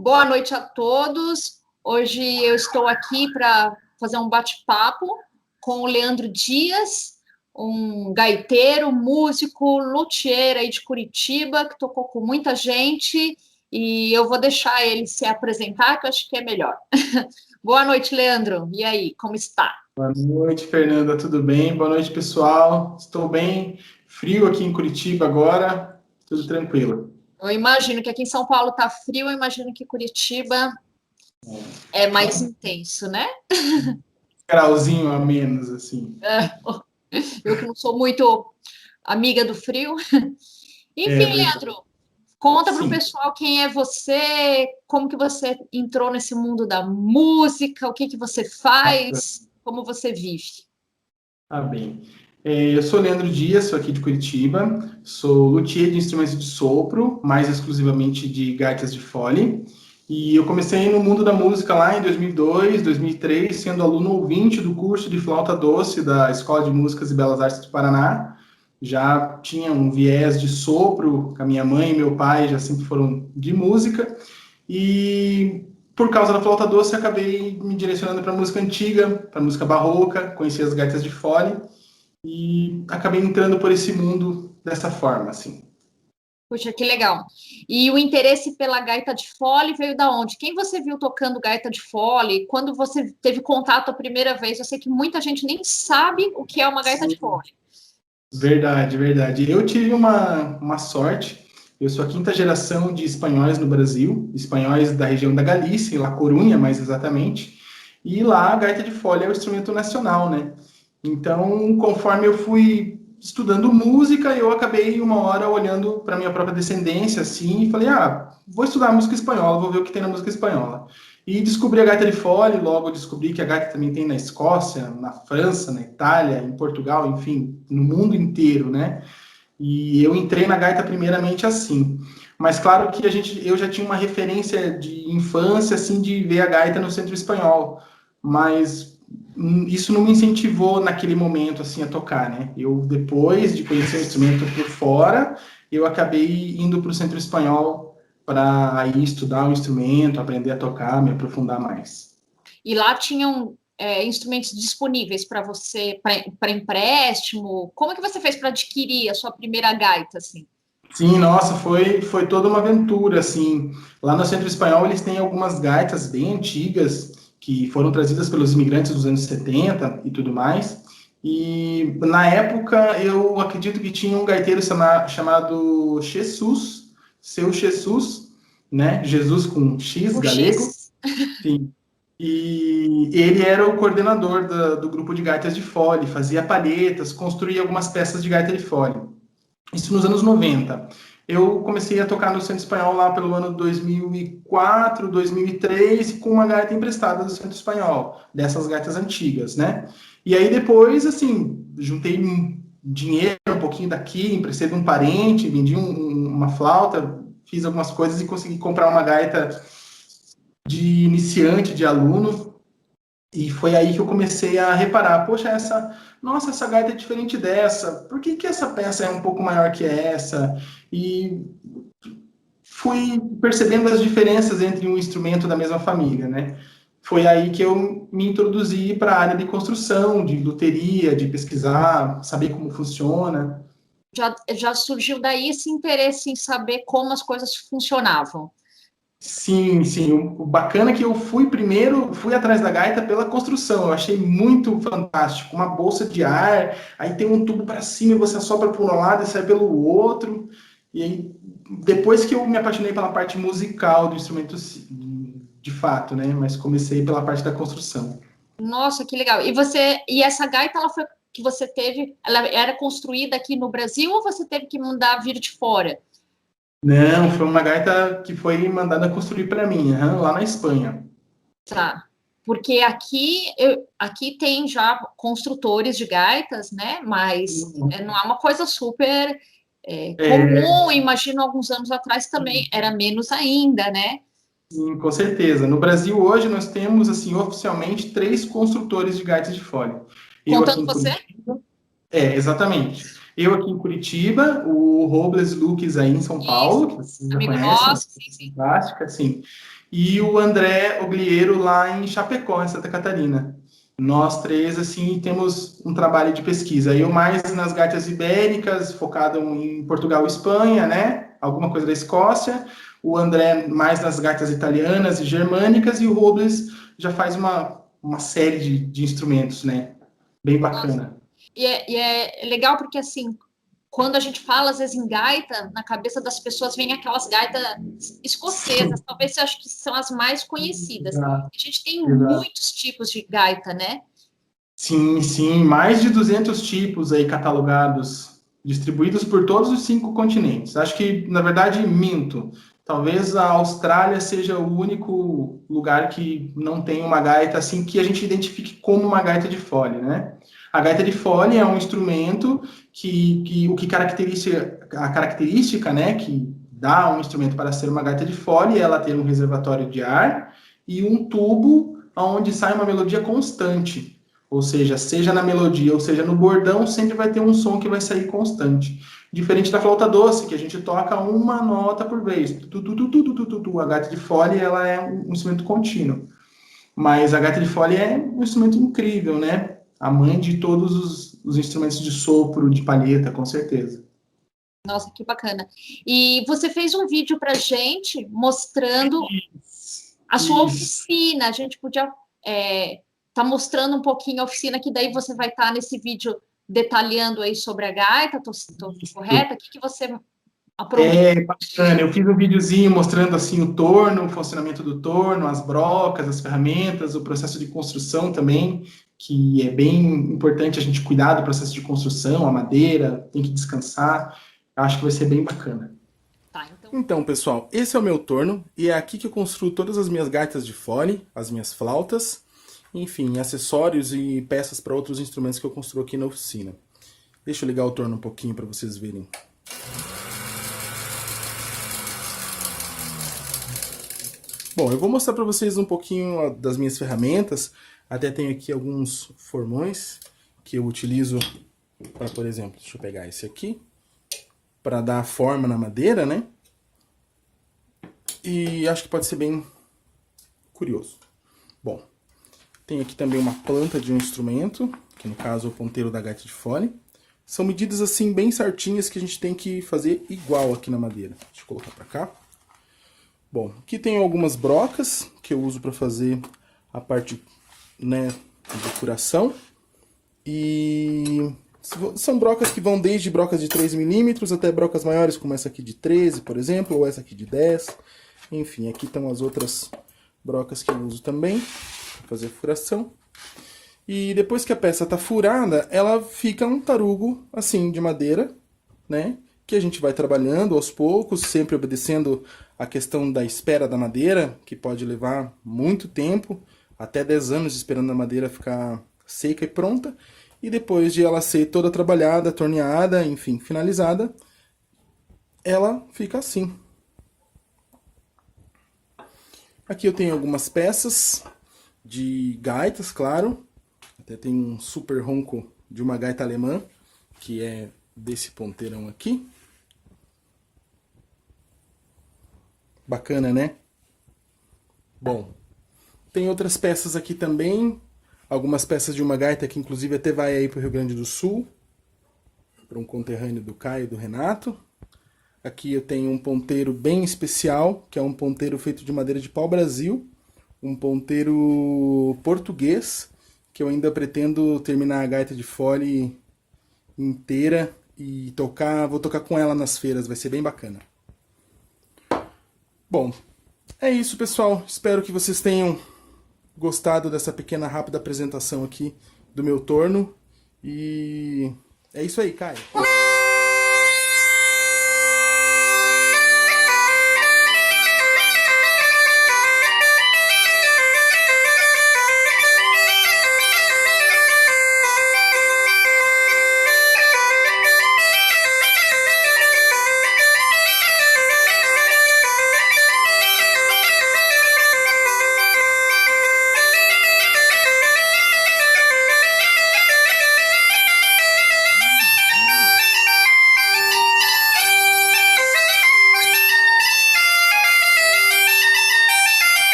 Boa noite a todos. Hoje eu estou aqui para fazer um bate-papo com o Leandro Dias, um gaiteiro, músico, luthier aí de Curitiba, que tocou com muita gente, e eu vou deixar ele se apresentar, que eu acho que é melhor. Boa noite, Leandro. E aí, como está? Boa noite, Fernanda. Tudo bem? Boa noite, pessoal. Estou bem. Frio aqui em Curitiba agora. Tudo tranquilo. Eu imagino que aqui em São Paulo está frio, eu imagino que Curitiba é mais intenso, né? Grauzinho a menos, assim. Eu que não sou muito amiga do frio. É Enfim, verdade. Leandro, conta para o Sim, pessoal quem é você, como que você entrou nesse mundo da música, o que que você bacana. faz, como você vive. Tá bem. Eu sou Leandro Dias, sou aqui de Curitiba. Sou luthier de instrumentos de sopro, mais exclusivamente de gaitas de fole. E eu comecei no mundo da música lá em 2002, 2003, sendo aluno ouvinte do curso de flauta doce da Escola de Músicas e Belas Artes do Paraná. Já tinha um viés de sopro, com a minha mãe e meu pai já sempre foram de música. E por causa da flauta doce, acabei me direcionando para música antiga, para música barroca, conheci as gaitas de fole e acabei entrando por esse mundo dessa forma, assim. Puxa, que legal. E o interesse pela gaita de fole veio da onde? Quem você viu tocando gaita de fole? Quando você teve contato a primeira vez? Eu sei que muita gente nem sabe o que é uma gaita de Sim. fole. Verdade, verdade. Eu tive uma sorte. Eu sou a quinta geração de espanhóis no Brasil, espanhóis da região da Galícia, em La Coruña, mais exatamente. E lá a gaita de fole é o instrumento nacional, né? Então, conforme eu fui estudando música, eu acabei uma hora olhando para minha própria descendência, assim, e falei, vou estudar música espanhola, vou ver o que tem na música espanhola. E descobri a gaita de fole, logo descobri que a gaita também tem na Escócia, na França, na Itália, em Portugal, enfim, no mundo inteiro, né? E eu entrei na gaita primeiramente assim. Mas claro que eu já tinha uma referência de infância, assim, de ver a gaita no Centro Espanhol. Mas isso não me incentivou naquele momento, assim, a tocar, né? Eu, depois de conhecer o instrumento por fora, eu acabei indo para o Centro Espanhol para ir estudar o instrumento, aprender a tocar, me aprofundar mais. E lá tinham instrumentos disponíveis para você, para empréstimo. Como é que você fez para adquirir a sua primeira gaita, assim? Sim, nossa, foi toda uma aventura, assim. Lá no Centro Espanhol eles têm algumas gaitas bem antigas que foram trazidas pelos imigrantes dos anos 70 e tudo mais. E na época eu acredito que tinha um gaiteiro chamado Jesus, seu Jesus, né? Jesus com X O galego. X. Sim. E ele era o coordenador do grupo de gaitas de fole, fazia palhetas, construía algumas peças de gaita de fole. Isso nos anos 90. Eu comecei a tocar no Centro Espanhol lá pelo ano 2004, 2003, com uma gaita emprestada do Centro Espanhol, dessas gaitas antigas, né? E aí depois, assim, juntei dinheiro, um pouquinho daqui, emprestei de um parente, vendi uma flauta, fiz algumas coisas e consegui comprar uma gaita de iniciante, de aluno, e foi aí que eu comecei a reparar, poxa, nossa, essa gaita é diferente dessa, por que que essa peça é um pouco maior que essa? E fui percebendo as diferenças entre um instrumento da mesma família, né? Foi aí que eu me introduzi para a área de construção, de luteria, de pesquisar, saber como funciona. Já surgiu daí esse interesse em saber como as coisas funcionavam. Sim, sim. O bacana é que eu fui atrás da gaita pela construção. Eu achei muito fantástico. Uma bolsa de ar, aí tem um tubo para cima e você assopra por um lado e sai pelo outro. E aí, depois que eu me apaixonei pela parte musical do instrumento, de fato, né? Mas comecei pela parte da construção. Nossa, que legal. E essa gaita, ela foi que você teve, ela era construída aqui no Brasil ou você teve que mandar vir de fora? Não, foi uma gaita que foi mandada construir para mim, lá na Espanha. Tá. Porque aqui tem já construtores de gaitas, né? Mas não é uma coisa super É, comum. Imagino alguns anos atrás também era menos ainda, né? sim, com certeza. No Brasil hoje nós temos assim oficialmente 3 construtores de gaitas de fole. Eu aqui Contando em você, Curitiba, exatamente. Eu aqui em Curitiba, o Robles Lucas aí em São isso, Paulo, que vocês já amigo conhecem, uma nosso, sim, coisa sim. fantástica, assim. e o André Ogliero lá em Chapecó, em Santa Catarina. Nós três, assim, temos um trabalho de pesquisa. Eu mais nas gaitas ibéricas, focado em Portugal e Espanha, né? Alguma coisa da Escócia. O André mais nas gaitas italianas e germânicas. E o Robles já faz uma série de instrumentos, né? Bem Nossa. bacana. E é legal porque, assim, quando a gente fala, às vezes, em gaita, na cabeça das pessoas vem aquelas gaitas escocesas, talvez eu acho que são as mais conhecidas. Exato, A gente tem exato. muitos tipos de gaita, né? Sim, sim, mais de 200 tipos aí catalogados, distribuídos por todos os 5 continentes. Acho que, na verdade, minto. Talvez a Austrália seja o único lugar que não tem uma gaita assim que a gente identifique como uma gaita de fole, né? A gaita de fole é um instrumento que o que caracteriza a característica, né, que dá um instrumento para ser uma gaita de fole é ela ter um reservatório de ar e um tubo onde sai uma melodia constante. Ou seja na melodia ou seja no bordão, sempre vai ter um som que vai sair constante. Diferente da flauta doce, que a gente toca uma nota por vez. A gaita de fole, ela é um instrumento contínuo. Mas a gaita de fole é um instrumento incrível, né? A mãe de todos os instrumentos de sopro, de palheta, com certeza. Nossa, que bacana. E você fez um vídeo para gente mostrando a sua Isso. oficina. A gente podia tá mostrando um pouquinho a oficina, que daí você vai estar nesse vídeo detalhando aí sobre a gaita. Tô correta? O que você aprontou? É bacana. Eu fiz um videozinho mostrando assim o torno, o funcionamento do torno, as brocas, as ferramentas, o processo de construção também, que é bem importante a gente cuidar do processo de construção, a madeira tem que descansar. Acho que vai ser bem bacana. Tá, então. Então, pessoal, esse é o meu torno e é aqui que eu construo todas as minhas gaitas de fole, as minhas flautas, enfim, acessórios e peças para outros instrumentos que eu construo aqui na oficina. Deixa eu ligar o torno um pouquinho para vocês verem. Bom, eu vou mostrar para vocês um pouquinho das minhas ferramentas. Até tenho aqui alguns formões que eu utilizo para, por exemplo, deixa eu pegar esse aqui, para dar forma na madeira, né? E acho que pode ser bem curioso. Bom, tem aqui também uma planta de um instrumento, que no caso é o ponteiro da gaita de fole. São medidas assim bem certinhas que a gente tem que fazer igual aqui na madeira. Deixa eu colocar para cá. Bom, aqui tem algumas brocas que eu uso para fazer a parte, né, de curação. E são brocas que vão desde brocas de 3 milímetros até brocas maiores, como essa aqui de 13, por exemplo, ou essa aqui de 10. Enfim, aqui estão as outras brocas que eu uso também para fazer a furação. E depois que a peça está furada, ela fica um tarugo assim de madeira, né? Que a gente vai trabalhando aos poucos, sempre obedecendo a questão da espera da madeira, que pode levar muito tempo, até 10 anos esperando a madeira ficar seca e pronta. E depois de ela ser toda trabalhada, torneada, enfim, finalizada, ela fica assim. Aqui eu tenho algumas peças de gaitas, claro. Até tem um super ronco de uma gaita alemã, que é desse ponteirão aqui. Bacana, né? Bom, tem outras peças aqui também. Algumas peças de uma gaita que inclusive até vai aí para o Rio Grande do Sul. Para um conterrâneo do Caio e do Renato. Aqui eu tenho um ponteiro bem especial, que é um ponteiro feito de madeira de pau-brasil. Um ponteiro português, que eu ainda pretendo terminar a gaita de fole inteira e tocar, vou tocar com ela nas feiras, vai ser bem bacana. Bom, é isso, pessoal. Espero que vocês tenham gostado dessa pequena, rápida apresentação aqui do meu torno. E é isso aí, Caio.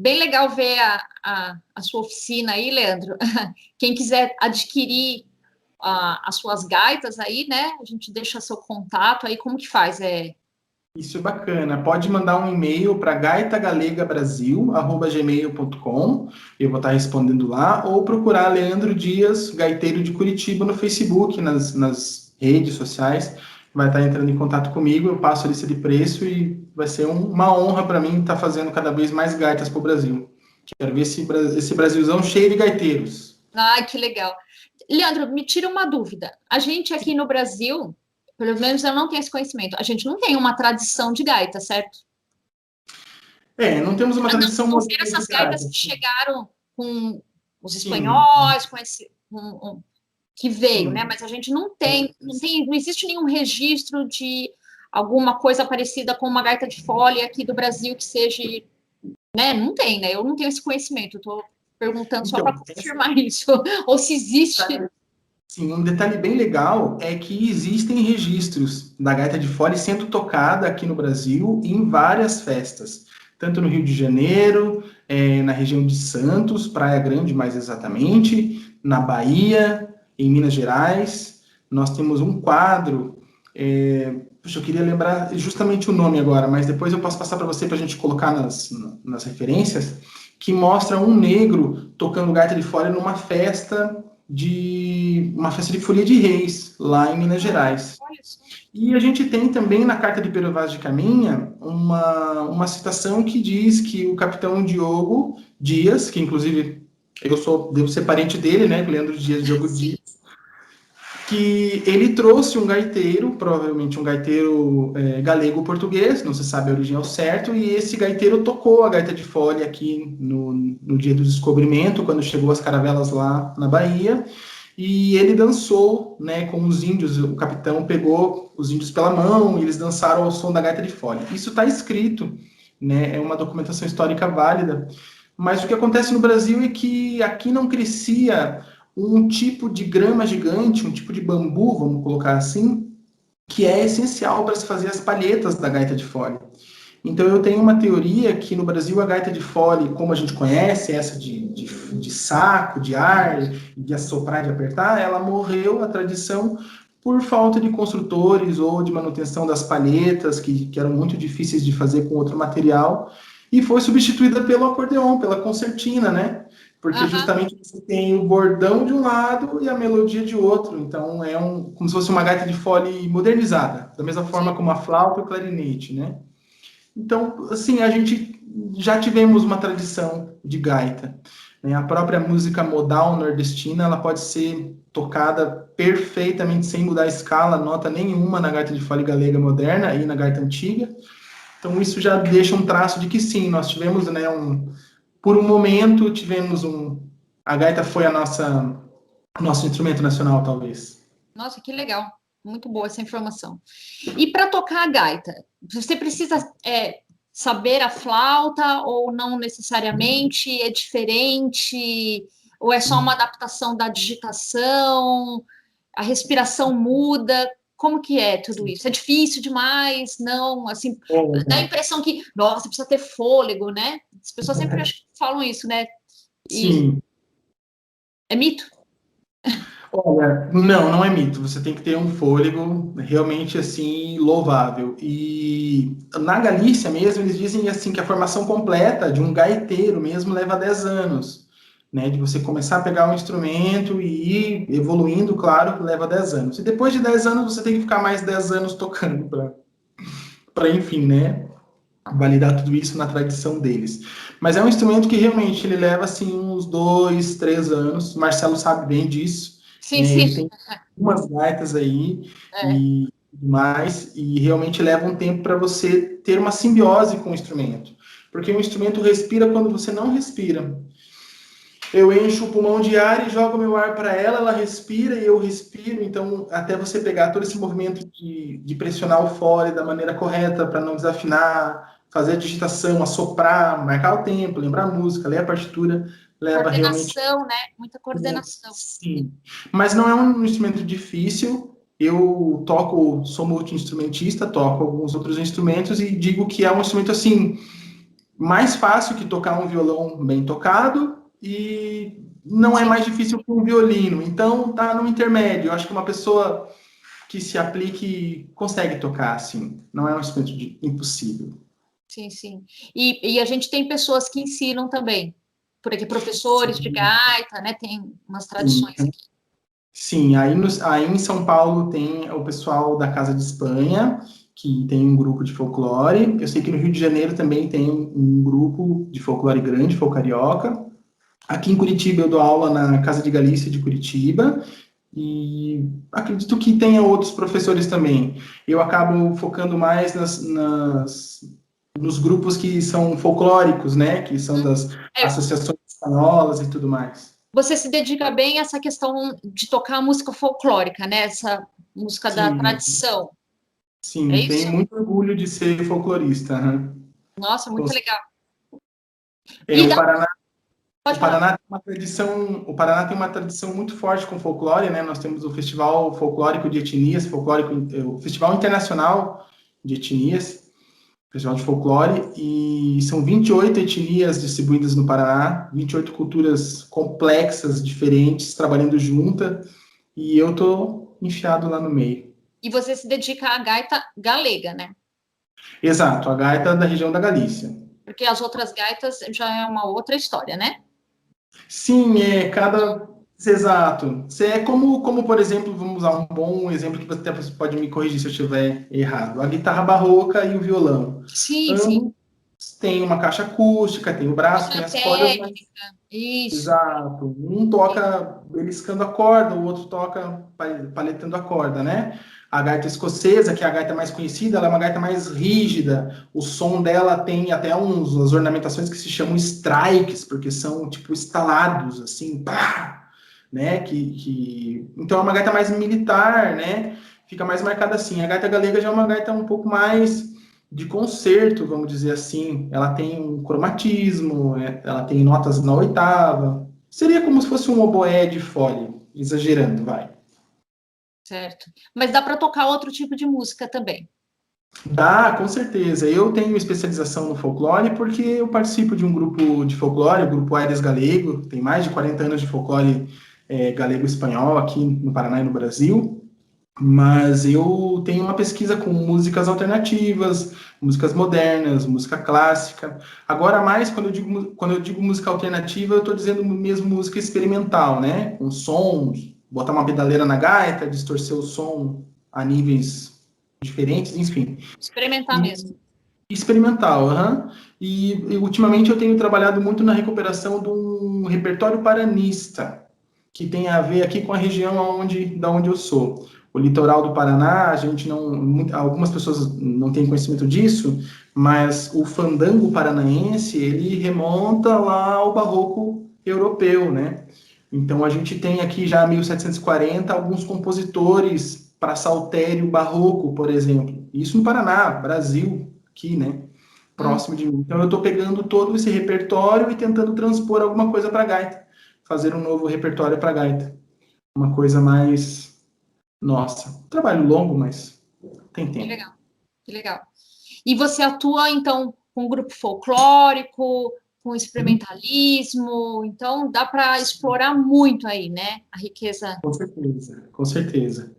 bem legal ver a sua oficina aí, Leandro. Quem quiser adquirir as suas gaitas aí, né? A gente deixa seu contato aí, como que faz? Isso é bacana. Pode mandar um e-mail para gaitagalegabrasil@gmail.com. Eu vou estar respondendo lá, ou procurar Leandro Dias, gaiteiro de Curitiba, no Facebook, nas redes sociais. Vai estar entrando em contato comigo, eu passo a lista de preço e vai ser uma honra para mim estar fazendo cada vez mais gaitas para o Brasil. Quero ver esse Brasilzão cheio de gaiteiros. Ai, que legal. Leandro, me tira uma dúvida. A gente aqui no Brasil, pelo menos eu não tenho esse conhecimento, a gente não tem uma tradição de gaita, certo? Não temos uma tradição Não ser moderna essas de gaita. gaitas que chegaram com os Sim. espanhóis, com esse... que veio, né? Mas a gente não existe nenhum registro de alguma coisa parecida com uma gaita de fole aqui do Brasil que seja, né? Não tem, né? Eu não tenho esse conhecimento, estou perguntando só para confirmar isso, ou se existe. Sim, um detalhe bem legal é que existem registros da gaita de fole sendo tocada aqui no Brasil em várias festas, tanto no Rio de Janeiro, na região de Santos, Praia Grande mais exatamente, na Bahia, em Minas Gerais. Nós temos um quadro, eu queria lembrar justamente o nome agora, mas depois eu posso passar para você para a gente colocar nas referências, que mostra um negro tocando gaita de fole numa festa de folia de reis, lá em Minas Gerais. E a gente tem também na Carta de Pero Vaz de Caminha uma citação que diz que o capitão Diogo Dias, que inclusive devo ser parente dele, né, Leandro Dias Diogo Dias, que ele trouxe um gaiteiro, provavelmente um gaiteiro galego português, não se sabe a origem ao certo, e esse gaiteiro tocou a gaita de fole aqui no dia do descobrimento, quando chegou as caravelas lá na Bahia, e ele dançou, né, com os índios. O capitão pegou os índios pela mão e eles dançaram ao som da gaita de fole. Isso está escrito, né, é uma documentação histórica válida, mas o que acontece no Brasil é que aqui não crescia um tipo de grama gigante, um tipo de bambu, vamos colocar assim, que é essencial para se fazer as palhetas da gaita de fole. Então eu tenho uma teoria que no Brasil a gaita de fole, como a gente conhece, essa de saco, de ar, de assoprar, de apertar, ela morreu, a tradição, por falta de construtores ou de manutenção das palhetas, que eram muito difíceis de fazer com outro material, e foi substituída pelo acordeon, pela concertina, né? Porque justamente você tem o bordão de um lado e a melodia de outro. Então como se fosse uma gaita de fole modernizada, da mesma forma como a flauta e o clarinete, né? Então, assim, a gente já tivemos uma tradição de gaita, né? A própria música modal nordestina, ela pode ser tocada perfeitamente sem mudar a escala, nota nenhuma na gaita de fole galega moderna e na gaita antiga. Então, isso já deixa um traço de que sim, nós tivemos, né, por um momento, a gaita foi nosso instrumento nacional, talvez. Nossa, que legal. Muito boa essa informação. E para tocar a gaita, você precisa saber a flauta ou não necessariamente? É diferente? Ou é só uma adaptação da digitação? A respiração muda? Como que é tudo isso? É difícil demais? Não, assim, dá a impressão que, nossa, precisa ter fôlego, né? As pessoas sempre falam isso, né? Sim. É mito? Olha, não é mito. Você tem que ter um fôlego realmente, assim, louvável. E na Galícia mesmo, eles dizem, assim, que a formação completa de um gaiteiro mesmo leva 10 anos. Né, de você começar a pegar um instrumento e ir evoluindo, claro, leva 10 anos. E depois de 10 anos, você tem que ficar mais 10 anos tocando para enfim, né, validar tudo isso na tradição deles. Mas é um instrumento que realmente ele leva, assim, uns 2, 3 anos. O Marcelo sabe bem disso. Sim, sim. Ele tem umas gaitas aí e mais, e realmente leva um tempo para você ter uma simbiose com o instrumento. Porque o instrumento respira quando você não respira. Eu encho o pulmão de ar e jogo meu ar para ela, ela respira e eu respiro. Então, até você pegar todo esse movimento de pressionar o fole da maneira correta para não desafinar, fazer a digitação, assoprar, marcar o tempo, lembrar a música, ler a partitura, leva coordenação, realmente... né? Muita coordenação. Sim, mas não é um instrumento difícil. Eu sou multi-instrumentista, toco alguns outros instrumentos e digo que é um instrumento, assim, mais fácil que tocar um violão bem tocado e não é Sim. mais difícil que um violino. Então, tá no intermédio. Eu acho que uma pessoa que se aplique consegue tocar, assim. Não é um instrumento impossível. Sim, sim. E a gente tem pessoas que ensinam também, por aqui, professores de Sim, gaita, né? Tem umas sim. tradições aqui. Sim, aí em São Paulo tem o pessoal da Casa de Espanha, que tem um grupo de folclore. Eu sei que no Rio de Janeiro também tem um grupo de folclore grande, folcarioca. Aqui em Curitiba eu dou aula na Casa de Galícia de Curitiba e acredito que tenha outros professores também. Eu acabo focando mais nos grupos que são folclóricos, né? Que são das É, associações espanholas e tudo mais. você se dedica bem a essa questão de tocar música folclórica, né? Essa música da Sim, tradição. É sim, tenho isso? muito orgulho de ser folclorista. Aham. Nossa, muito legal. É, E o dá, Paraná, o pode falar. Paraná tem uma tradição, o Paraná tem uma tradição muito forte com folclore, né? Nós temos o Festival Folclórico de Etnias, o Festival Internacional de Etnias, Festival de Folclore, e são 28 etnias distribuídas no Paraná, 28 culturas complexas, diferentes, trabalhando junta, e eu tô enfiado lá no meio. E você se dedica à gaita galega, né? Exato, a gaita da região da Galícia. Porque as outras gaitas já é uma outra história, né? Sim, é cada. Exato. Você é como, por exemplo, vamos usar um bom exemplo que você até pode me corrigir se eu estiver errado. A guitarra barroca e o violão. Sim, sim. Ambos têm uma caixa acústica, tem o braço, tem Outra as cordas, mas. técnica. Isso. Exato. Um toca beliscando a corda, o outro toca paletando a corda, né? A gaita escocesa, que é a gaita mais conhecida, ela é uma gaita mais rígida. O som dela tem até umas ornamentações que se chamam strikes, porque são tipo estalados, assim, pá, né? Então é uma gaita mais militar, né? Fica mais marcada assim. A gaita galega já é uma gaita um pouco mais de concerto, vamos dizer assim. Ela tem um cromatismo, ela tem notas na oitava. Seria como se fosse um oboé de fole, exagerando, vai. Certo. Mas dá para tocar outro tipo de música também. Dá, com certeza. Eu tenho especialização no folclore porque eu participo de um grupo de folclore, o Grupo Aires Galego, tem mais de 40 anos de folclore galego-espanhol aqui no Paraná e no Brasil. Mas eu tenho uma pesquisa com músicas alternativas, músicas modernas, música clássica. Agora, mais, quando eu digo música alternativa, eu estou dizendo mesmo música experimental, né? Com sons, botar uma pedaleira na gaita, distorcer o som a níveis diferentes, enfim. Experimentar E mesmo. experimental, aham. E ultimamente eu tenho trabalhado muito na recuperação de um repertório paranista, que tem a ver aqui com a região da onde eu sou. O litoral do Paraná, a gente não, algumas pessoas não têm conhecimento disso, mas o fandango paranaense, ele remonta lá ao barroco europeu, né? Então a gente tem aqui já 1740 alguns compositores para saltério barroco, por exemplo. Isso no Paraná, Brasil, aqui, né? Hum, Próximo de mim. Então eu estou pegando todo esse repertório e tentando transpor alguma coisa para gaita, fazer um novo repertório para gaita, uma coisa mais nossa. Trabalho longo, mas tem que tempo. legal, que legal. E você atua, então, com um grupo folclórico, com experimentalismo, então dá para explorar muito aí, né? A riqueza. Com certeza, com certeza.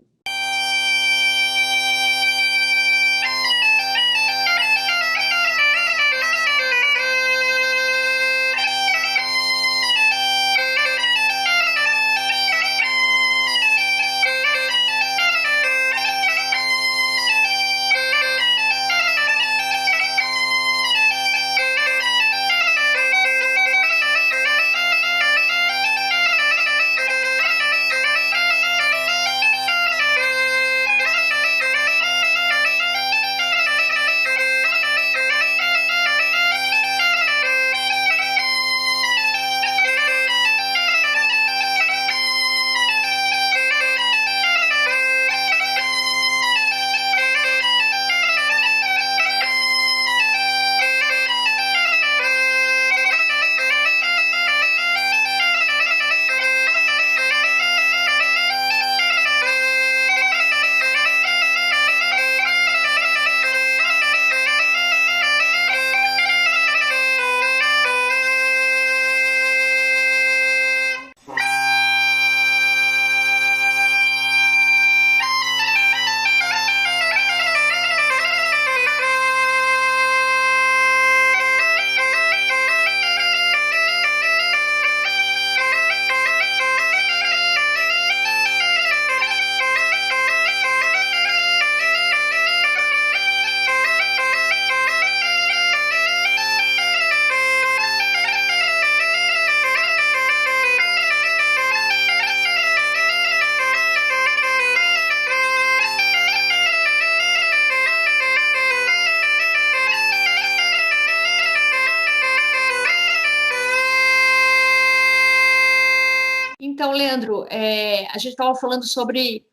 Leandro, a gente estava falando sobre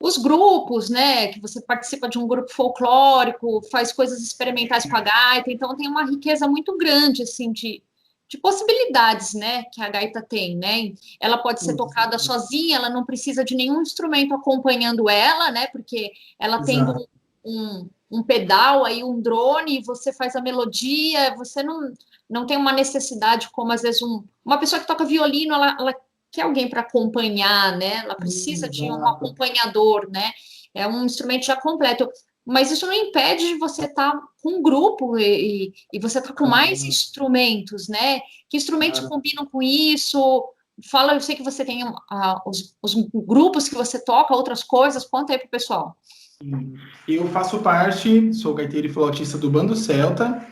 os grupos, né? Que você participa de um grupo folclórico, faz coisas experimentais com a gaita, então tem uma riqueza muito grande, assim, de possibilidades, né? Que a gaita tem, né? Ela pode ser tocada sozinha, ela não precisa de nenhum instrumento acompanhando ela, né? Porque ela tem Exato. um pedal aí, um drone, você faz a melodia, você não tem uma necessidade como às vezes uma pessoa que toca violino, ela quer alguém para acompanhar, né? Ela precisa de um Exato. acompanhador, né? É um instrumento já completo. Mas isso não impede de você estar com um grupo e você estar com mais Claro, instrumentos, né? Que instrumentos claro. combinam com isso? Fala, eu sei que você tem os grupos que você toca, outras coisas, conta aí pro pessoal. Eu faço parte, sou gaiteiro e flautista do Bando Celta.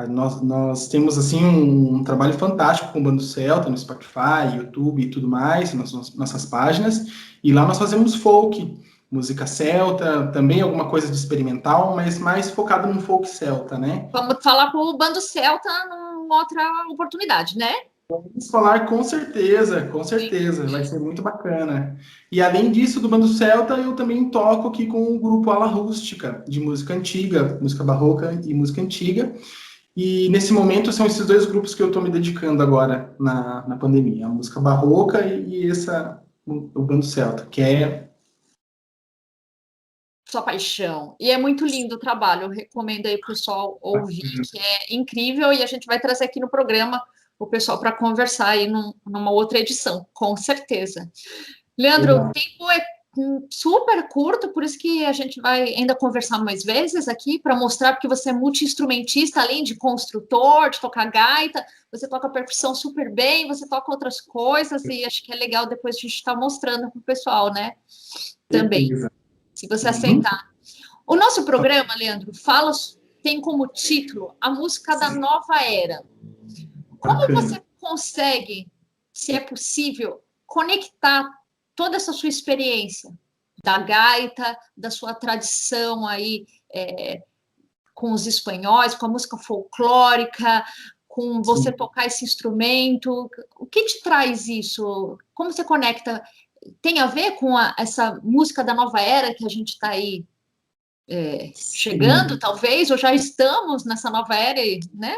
Nós temos assim um trabalho fantástico com o Bando Celta no Spotify, YouTube e tudo mais, nas nossas páginas. E lá nós fazemos folk, música celta, também alguma coisa de experimental, mas mais focado no folk celta, né? Vamos falar com o Bando Celta numa outra oportunidade, né? Vamos falar com certeza, vai ser muito bacana. E além disso, do Bando Celta, eu também toco aqui com o grupo Ala Rústica, de música antiga, música barroca e música antiga. E nesse momento são esses dois grupos que eu estou me dedicando agora na pandemia, a música barroca e o Bando Celta, que é Sua paixão. E é muito lindo o trabalho, eu recomendo aí o pessoal ouvir, que é incrível, e a gente vai trazer aqui no programa o pessoal para conversar aí numa outra edição, com certeza. Leandro, o legal. tempo é super curto, por isso que a gente vai ainda conversar mais vezes aqui para mostrar porque você é multi-instrumentista, além de construtor, de tocar gaita, você toca percussão super bem, você toca outras coisas, e acho que é legal depois a gente estar mostrando para o pessoal, né? Também, Certeza. se você Uhum. aceitar. O nosso programa, Leandro, tem como título a música da nova era. Como Bacana. você consegue, se é possível, conectar toda essa sua experiência da gaita, da sua tradição aí com os espanhóis, com a música folclórica, com você Sim. tocar esse instrumento? O que te traz isso? Como você conecta? Tem a ver com essa música da nova era que a gente está aí chegando, Sim. talvez, ou já estamos nessa nova era, né?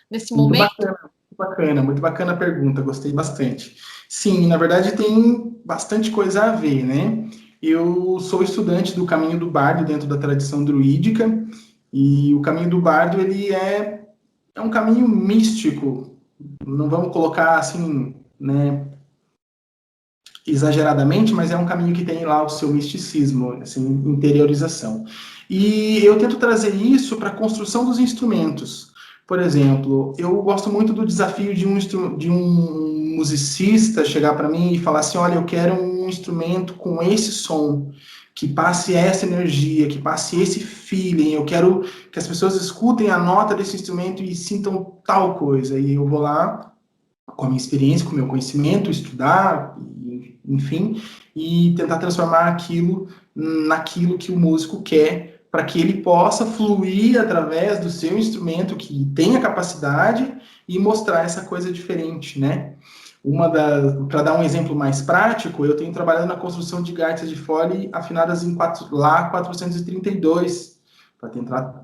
Nesse Muito momento? bacana, muito bacana, muito bacana a pergunta, gostei bastante. Sim, na verdade tem bastante coisa a ver, né? Eu sou estudante do Caminho do Bardo dentro da tradição druídica, e o Caminho do Bardo, ele é um caminho místico, não vamos colocar assim, né, exageradamente, mas é um caminho que tem lá o seu misticismo, assim, interiorização. E eu tento trazer isso para a construção dos instrumentos. Por exemplo, eu gosto muito do desafio de um musicista chegar para mim e falar assim: olha, eu quero um instrumento com esse som, que passe essa energia, que passe esse feeling, eu quero que as pessoas escutem a nota desse instrumento e sintam tal coisa. E eu vou lá, com a minha experiência, com o meu conhecimento, estudar, enfim, e tentar transformar aquilo naquilo que o músico quer, para que ele possa fluir através do seu instrumento que tem a capacidade e mostrar essa coisa diferente, né? Para dar um exemplo mais prático, eu tenho trabalhado na construção de gaitas de fole afinadas em Lá 432, para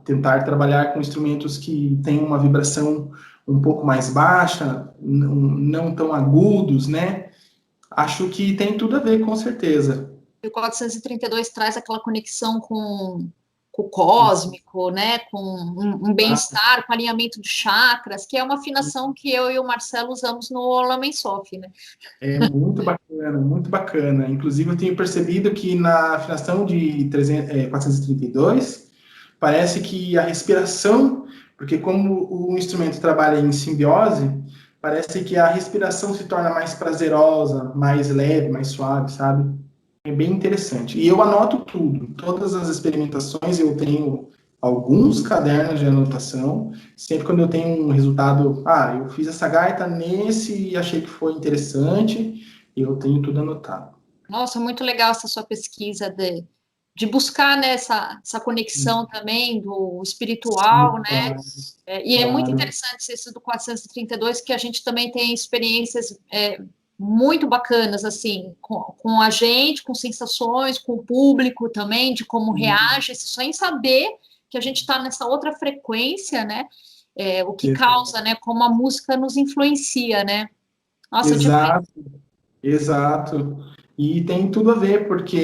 tentar trabalhar com instrumentos que têm uma vibração um pouco mais baixa, não tão agudos, né? Acho que tem tudo a ver, com certeza. O 432 traz aquela conexão com o cósmico, né? Com um bem-estar, com alinhamento de chakras, que é uma afinação que eu e o Marcelo usamos no Lamen Sof, né? É muito bacana, muito bacana. Inclusive, eu tenho percebido que na afinação de 432, parece que a respiração, porque como o instrumento trabalha em simbiose, parece que a respiração se torna mais prazerosa, mais leve, mais suave, sabe? É bem interessante. E eu anoto tudo, todas as experimentações, eu tenho alguns cadernos de anotação. Sempre quando eu tenho um resultado, eu fiz essa gaita nesse e achei que foi interessante, eu tenho tudo anotado. Nossa, muito legal essa sua pesquisa de buscar, né, essa conexão também do Sim, espiritual, né? claro, E é muito claro. interessante esse do 432, que a gente também tem experiências muito bacanas, assim, com a gente, com sensações, com o público também, de como reage, só em saber que a gente está nessa outra frequência, né? O que causa, né? Como a música nos influencia, né? Nossa, Exato, exato. E tem tudo a ver, porque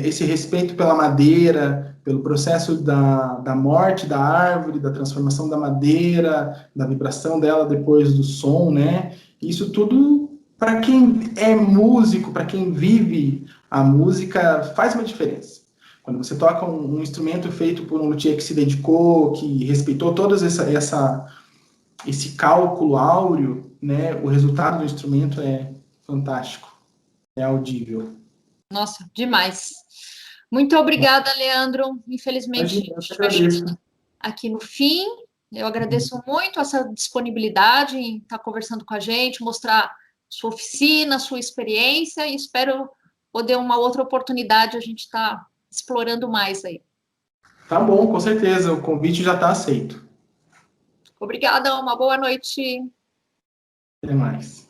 esse respeito pela madeira, pelo processo da morte da árvore, da transformação da madeira, da vibração dela depois do som, né? Isso tudo, para quem é músico, para quem vive a música, faz uma diferença. Quando você toca um instrumento feito por um luthier que se dedicou, que respeitou todas esse cálculo áureo, né? O resultado do instrumento é fantástico, é audível. nossa, demais. Muito obrigada, Leandro. Infelizmente, Imagina, a eu que gente vai chegando agradeço. aqui no fim. Eu agradeço muito essa disponibilidade em estar conversando com a gente, mostrar sua oficina, sua experiência, e espero poder uma outra oportunidade a gente estar explorando mais aí. Tá bom, com certeza, o convite já está aceito. Obrigada, uma boa noite. Até mais.